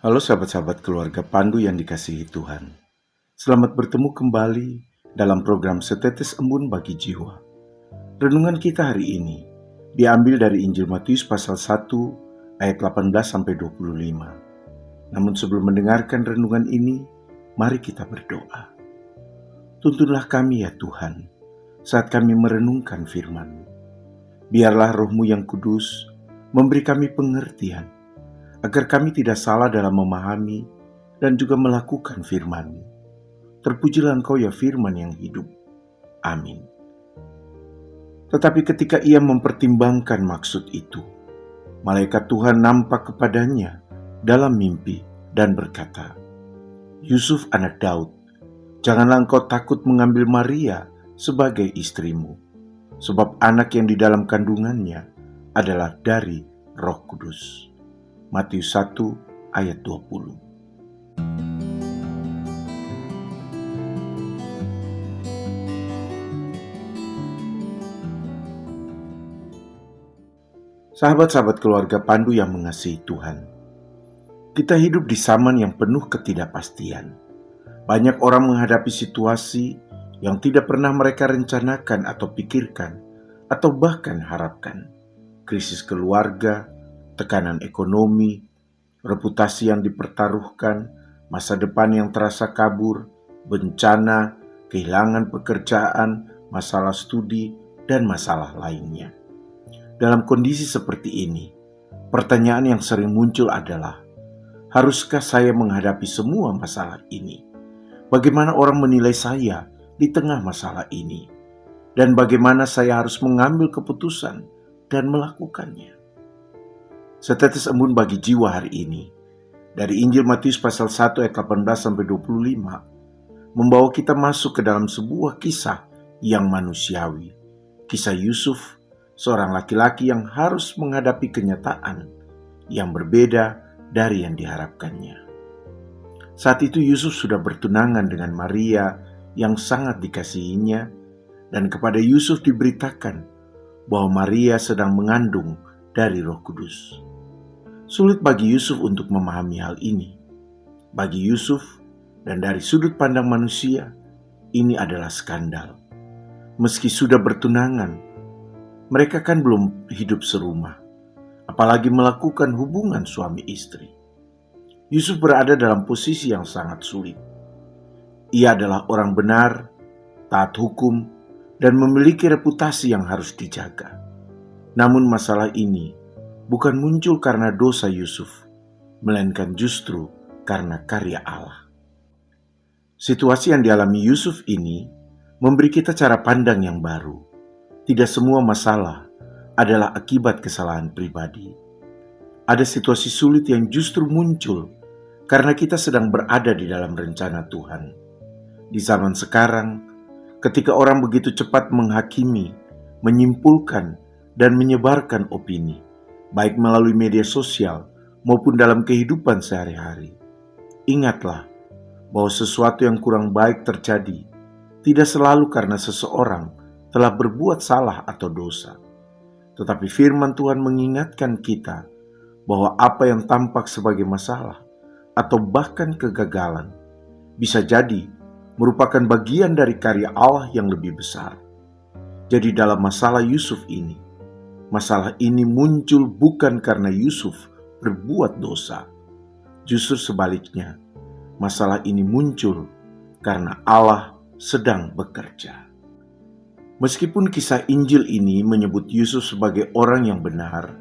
Halo sahabat-sahabat keluarga Pandu yang dikasihi Tuhan. Selamat bertemu kembali dalam program Setetes Embun Bagi Jiwa. Renungan kita hari ini diambil dari Injil Matius pasal 1 ayat 18-25. Namun sebelum mendengarkan renungan ini, mari kita berdoa. Tuntunlah kami ya Tuhan, saat kami merenungkan firman-Mu. Biarlah Roh-Mu yang kudus memberi kami pengertian, agar kami tidak salah dalam memahami dan juga melakukan firman-Mu. Terpujilah Engkau ya firman yang hidup. Amin. Tetapi ketika ia mempertimbangkan maksud itu, malaikat Tuhan nampak kepadanya dalam mimpi dan berkata, "Yusuf anak Daud, janganlah engkau takut mengambil Maria sebagai istrimu, sebab anak yang di dalam kandungannya adalah dari Roh Kudus." Matius 1 ayat 20. Sahabat-sahabat keluarga Pandu yang mengasihi Tuhan, kita hidup di zaman yang penuh ketidakpastian. Banyak orang menghadapi situasi yang tidak pernah mereka rencanakan atau pikirkan, atau bahkan harapkan. Krisis keluarga, tekanan ekonomi, reputasi yang dipertaruhkan, masa depan yang terasa kabur, bencana, kehilangan pekerjaan, masalah studi, dan masalah lainnya. Dalam kondisi seperti ini, pertanyaan yang sering muncul adalah, haruskah saya menghadapi semua masalah ini? Bagaimana orang menilai saya di tengah masalah ini? Dan bagaimana saya harus mengambil keputusan dan melakukannya? Setetes embun bagi jiwa hari ini dari Injil Matius pasal 1 ayat 18-25 membawa kita masuk ke dalam sebuah kisah yang manusiawi. Kisah Yusuf, seorang laki-laki yang harus menghadapi kenyataan yang berbeda dari yang diharapkannya. Saat itu Yusuf sudah bertunangan dengan Maria yang sangat dikasihinya, dan kepada Yusuf diberitakan bahwa Maria sedang mengandung dari Roh Kudus. Sulit bagi Yusuf untuk memahami hal ini. Bagi Yusuf dan dari sudut pandang manusia, ini adalah skandal. Meski sudah bertunangan, mereka kan belum hidup serumah, apalagi melakukan hubungan suami istri. Yusuf berada dalam posisi yang sangat sulit. Ia adalah orang benar, taat hukum, dan memiliki reputasi yang harus dijaga. Namun masalah ini bukan muncul karena dosa Yusuf, melainkan justru karena karya Allah. Situasi yang dialami Yusuf ini memberi kita cara pandang yang baru. Tidak semua masalah adalah akibat kesalahan pribadi. Ada situasi sulit yang justru muncul karena kita sedang berada di dalam rencana Tuhan. Di zaman sekarang, ketika orang begitu cepat menghakimi, menyimpulkan, dan menyebarkan opini, baik melalui media sosial maupun dalam kehidupan sehari-hari, ingatlah bahwa sesuatu yang kurang baik terjadi tidak selalu karena seseorang telah berbuat salah atau dosa. Tetapi firman Tuhan mengingatkan kita bahwa apa yang tampak sebagai masalah atau bahkan kegagalan bisa jadi merupakan bagian dari karya Allah yang lebih besar. Jadi dalam masalah Yusuf ini, masalah ini muncul bukan karena Yusuf berbuat dosa. Justru sebaliknya, masalah ini muncul karena Allah sedang bekerja. Meskipun kisah Injil ini menyebut Yusuf sebagai orang yang benar,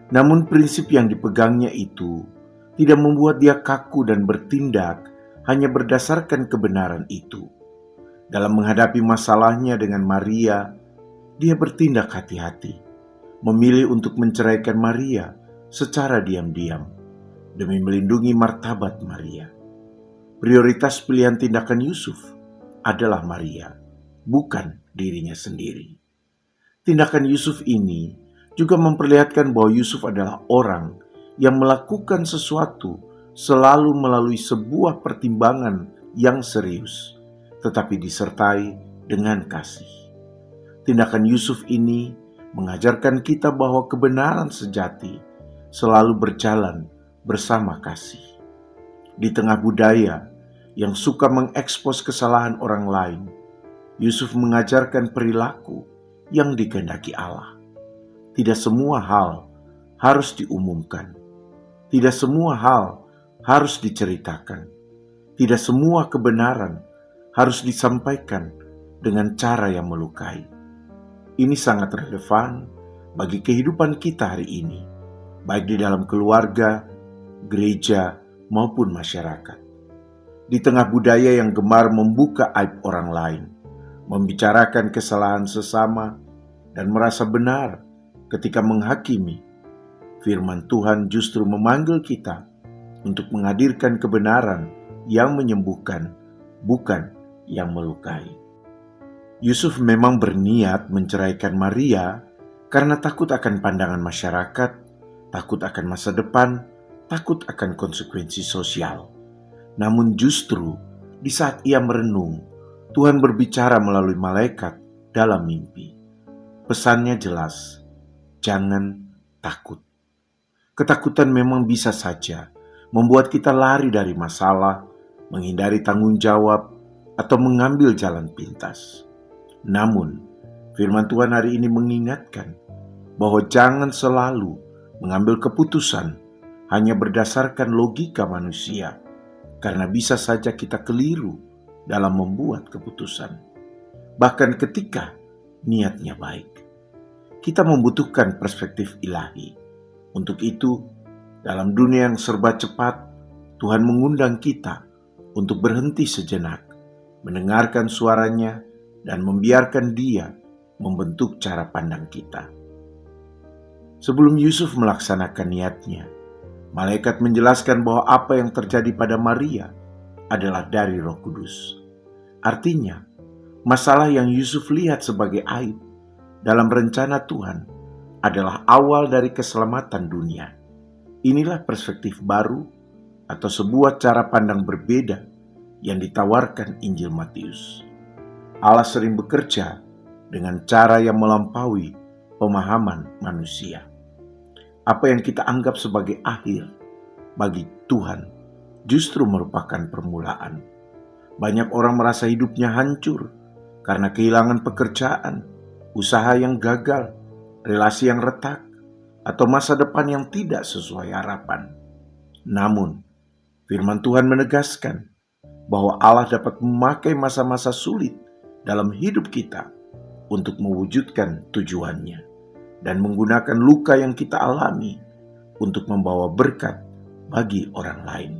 namun prinsip yang dipegangnya itu tidak membuat dia kaku dan bertindak hanya berdasarkan kebenaran itu. Dalam menghadapi masalahnya dengan Maria, dia bertindak hati-hati, memilih untuk menceraikan Maria secara diam-diam demi melindungi martabat Maria. Prioritas pilihan tindakan Yusuf adalah Maria, bukan dirinya sendiri. Tindakan Yusuf ini juga memperlihatkan bahwa Yusuf adalah orang yang melakukan sesuatu selalu melalui sebuah pertimbangan yang serius, tetapi disertai dengan kasih. Tindakan Yusuf ini mengajarkan kita bahwa kebenaran sejati selalu berjalan bersama kasih. Di tengah budaya yang suka mengekspos kesalahan orang lain, Yusuf mengajarkan perilaku yang dikehendaki Allah. Tidak semua hal harus diumumkan. Tidak semua hal harus diceritakan. Tidak semua kebenaran harus disampaikan dengan cara yang melukai. Ini sangat relevan bagi kehidupan kita hari ini, baik di dalam keluarga, gereja, maupun masyarakat. Di tengah budaya yang gemar membuka aib orang lain, membicarakan kesalahan sesama, dan merasa benar ketika menghakimi, firman Tuhan justru memanggil kita untuk menghadirkan kebenaran yang menyembuhkan, bukan yang melukai. Yusuf memang berniat menceraikan Maria karena takut akan pandangan masyarakat, takut akan masa depan, takut akan konsekuensi sosial. Namun justru di saat ia merenung, Tuhan berbicara melalui malaikat dalam mimpi. Pesannya jelas, jangan takut. Ketakutan memang bisa saja membuat kita lari dari masalah, menghindari tanggung jawab, atau mengambil jalan pintas. Namun, firman Tuhan hari ini mengingatkan bahwa jangan selalu mengambil keputusan hanya berdasarkan logika manusia, karena bisa saja kita keliru dalam membuat keputusan. Bahkan ketika niatnya baik, kita membutuhkan perspektif ilahi. Untuk itu, dalam dunia yang serba cepat, Tuhan mengundang kita untuk berhenti sejenak, mendengarkan suaranya, dan membiarkan Dia membentuk cara pandang kita. Sebelum Yusuf melaksanakan niatnya, malaikat menjelaskan bahwa apa yang terjadi pada Maria adalah dari Roh Kudus. Artinya, masalah yang Yusuf lihat sebagai aib dalam rencana Tuhan adalah awal dari keselamatan dunia. Inilah perspektif baru atau sebuah cara pandang berbeda yang ditawarkan Injil Matius. Allah sering bekerja dengan cara yang melampaui pemahaman manusia. Apa yang kita anggap sebagai akhir bagi Tuhan justru merupakan permulaan. Banyak orang merasa hidupnya hancur karena kehilangan pekerjaan, usaha yang gagal, relasi yang retak, atau masa depan yang tidak sesuai harapan. Namun, firman Tuhan menegaskan bahwa Allah dapat memakai masa-masa sulit dalam hidup kita untuk mewujudkan tujuannya dan menggunakan luka yang kita alami untuk membawa berkat bagi orang lain.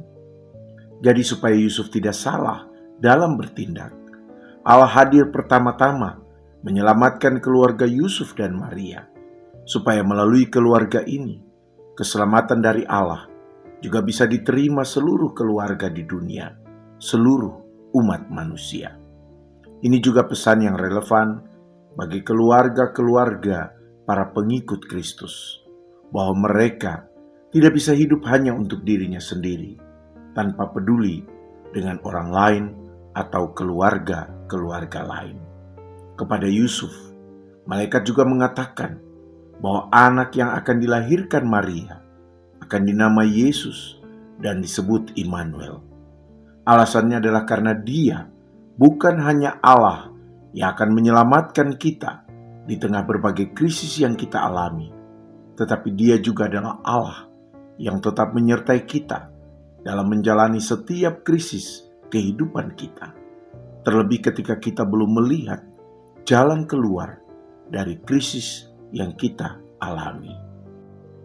Jadi supaya Yusuf tidak salah dalam bertindak, Allah hadir pertama-tama menyelamatkan keluarga Yusuf dan Maria, supaya melalui keluarga ini, keselamatan dari Allah juga bisa diterima seluruh keluarga di dunia, seluruh umat manusia. Ini juga pesan yang relevan bagi keluarga-keluarga para pengikut Kristus, bahwa mereka tidak bisa hidup hanya untuk dirinya sendiri, tanpa peduli dengan orang lain atau keluarga-keluarga lain. Kepada Yusuf, malaikat juga mengatakan bahwa anak yang akan dilahirkan Maria akan dinamai Yesus dan disebut Immanuel. Alasannya adalah karena Dia bukan hanya Allah yang akan menyelamatkan kita di tengah berbagai krisis yang kita alami, tetapi Dia juga adalah Allah yang tetap menyertai kita dalam menjalani setiap krisis kehidupan kita, terlebih ketika kita belum melihat jalan keluar dari krisis yang kita alami.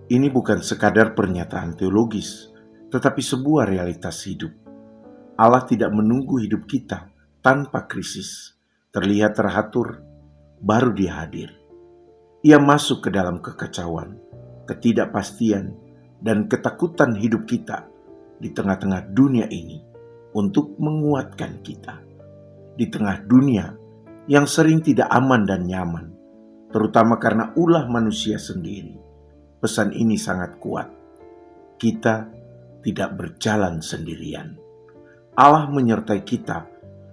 Ini bukan sekadar pernyataan teologis, tetapi sebuah realitas hidup. Allah tidak menunggu hidup kita tanpa krisis terlihat teratur, baru Dia hadir. Ia masuk ke dalam kekacauan, ketidakpastian, dan ketakutan hidup kita di tengah-tengah dunia ini untuk menguatkan kita. Di tengah dunia yang sering tidak aman dan nyaman, terutama karena ulah manusia sendiri, pesan ini sangat kuat. Kita tidak berjalan sendirian. Allah menyertai kita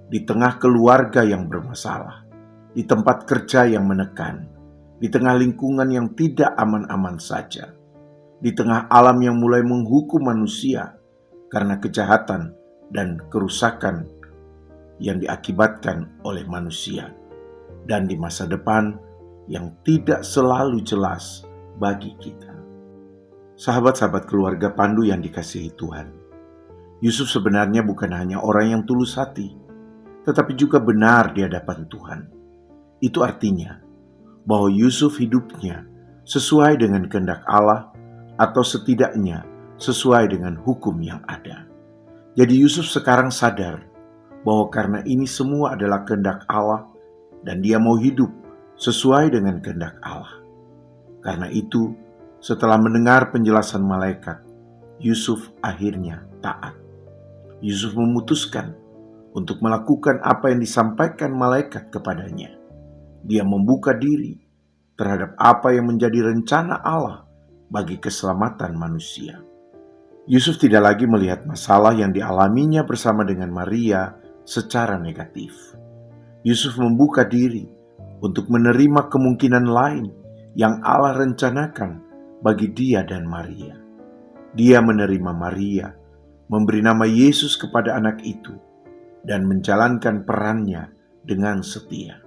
di tengah keluarga yang bermasalah, di tempat kerja yang menekan, di tengah lingkungan yang tidak aman-aman saja, di tengah alam yang mulai menghukum manusia karena kejahatan dan kerusakan yang diakibatkan oleh manusia, dan di masa depan yang tidak selalu jelas bagi kita. Sahabat-sahabat keluarga Pandu yang dikasihi Tuhan, Yusuf sebenarnya bukan hanya orang yang tulus hati, tetapi juga benar di hadapan Tuhan. Itu artinya bahwa Yusuf hidupnya sesuai dengan kehendak Allah, atau setidaknya sesuai dengan hukum yang ada. Jadi Yusuf sekarang sadar bahwa karena ini semua adalah kehendak Allah dan dia mau hidup sesuai dengan kehendak Allah. Karena itu, setelah mendengar penjelasan malaikat, Yusuf akhirnya taat. Yusuf memutuskan untuk melakukan apa yang disampaikan malaikat kepadanya. Dia membuka diri terhadap apa yang menjadi rencana Allah bagi keselamatan manusia. Yusuf tidak lagi melihat masalah yang dialaminya bersama dengan Maria secara negatif. Yusuf membuka diri untuk menerima kemungkinan lain yang Allah rencanakan bagi dia dan Maria. Dia menerima Maria, memberi nama Yesus kepada anak itu, dan menjalankan perannya dengan setia.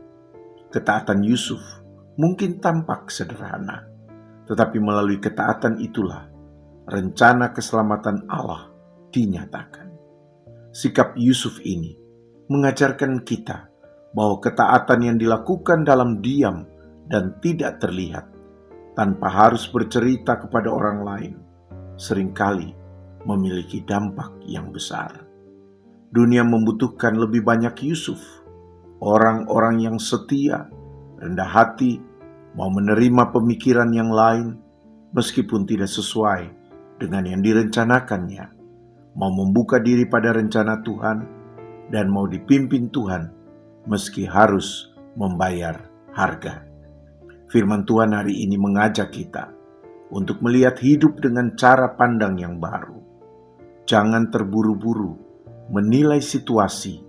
Ketaatan Yusuf mungkin tampak sederhana, tetapi melalui ketaatan itulah rencana keselamatan Allah dinyatakan. Sikap Yusuf ini mengajarkan kita bahwa ketaatan yang dilakukan dalam diam dan tidak terlihat, tanpa harus bercerita kepada orang lain, seringkali memiliki dampak yang besar. Dunia membutuhkan lebih banyak Yusuf, orang-orang yang setia, rendah hati, mau menerima pemikiran yang lain meskipun tidak sesuai dengan yang direncanakannya, mau membuka diri pada rencana Tuhan, dan mau dipimpin Tuhan meski harus membayar harga. Firman Tuhan hari ini mengajak kita untuk melihat hidup dengan cara pandang yang baru. Jangan terburu-buru menilai situasi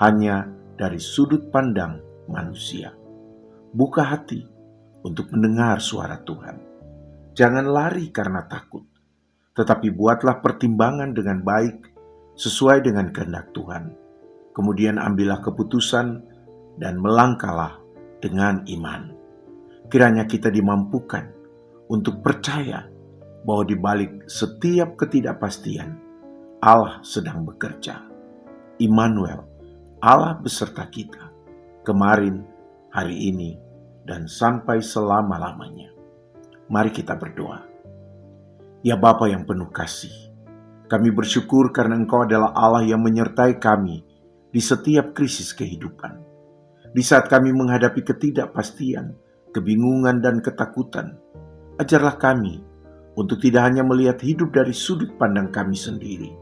hanya dari sudut pandang manusia. Buka hati untuk mendengar suara Tuhan. Jangan lari karena takut, tetapi buatlah pertimbangan dengan baik sesuai dengan kehendak Tuhan. Kemudian ambillah keputusan dan melangkahlah dengan iman. Kiranya kita dimampukan untuk percaya bahwa di balik setiap ketidakpastian, Allah sedang bekerja. Immanuel, Allah beserta kita, kemarin, hari ini, dan sampai selama-lamanya. Mari kita berdoa. Ya Bapa yang penuh kasih, kami bersyukur karena Engkau adalah Allah yang menyertai kami di setiap krisis kehidupan. Di saat kami menghadapi ketidakpastian, kebingungan, dan ketakutan, ajarlah kami untuk tidak hanya melihat hidup dari sudut pandang kami sendiri,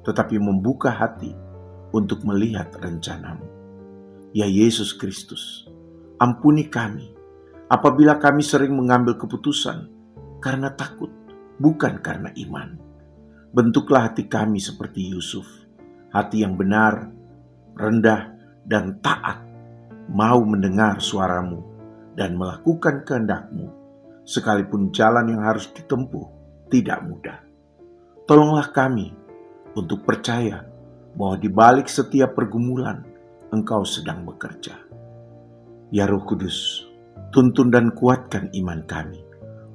tetapi membuka hati untuk melihat rencana-Mu. Ya Yesus Kristus, ampuni kami apabila kami sering mengambil keputusan karena takut, bukan karena iman. Bentuklah hati kami seperti Yusuf, hati yang benar, rendah, dan taat, mau mendengar suara-Mu dan melakukan kehendak-Mu, sekalipun jalan yang harus ditempuh tidak mudah. Tolonglah kami untuk percaya bahwa di balik setiap pergumulan Engkau sedang bekerja. Ya Roh Kudus, tuntun dan kuatkan iman kami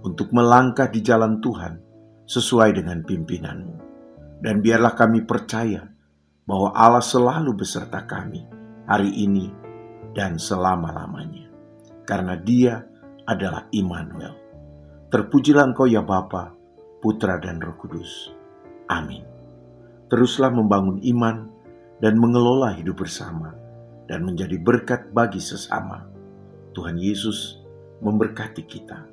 untuk melangkah di jalan Tuhan sesuai dengan pimpinan-Mu. Dan biarlah kami percaya bahwa Allah selalu beserta kami hari ini dan selama-lamanya. Karena Dia adalah Immanuel. Terpujilah Engkau ya Bapa, Putra dan Roh Kudus. Amin. Teruslah membangun iman dan mengelola hidup bersama dan menjadi berkat bagi sesama. Tuhan Yesus memberkati kita.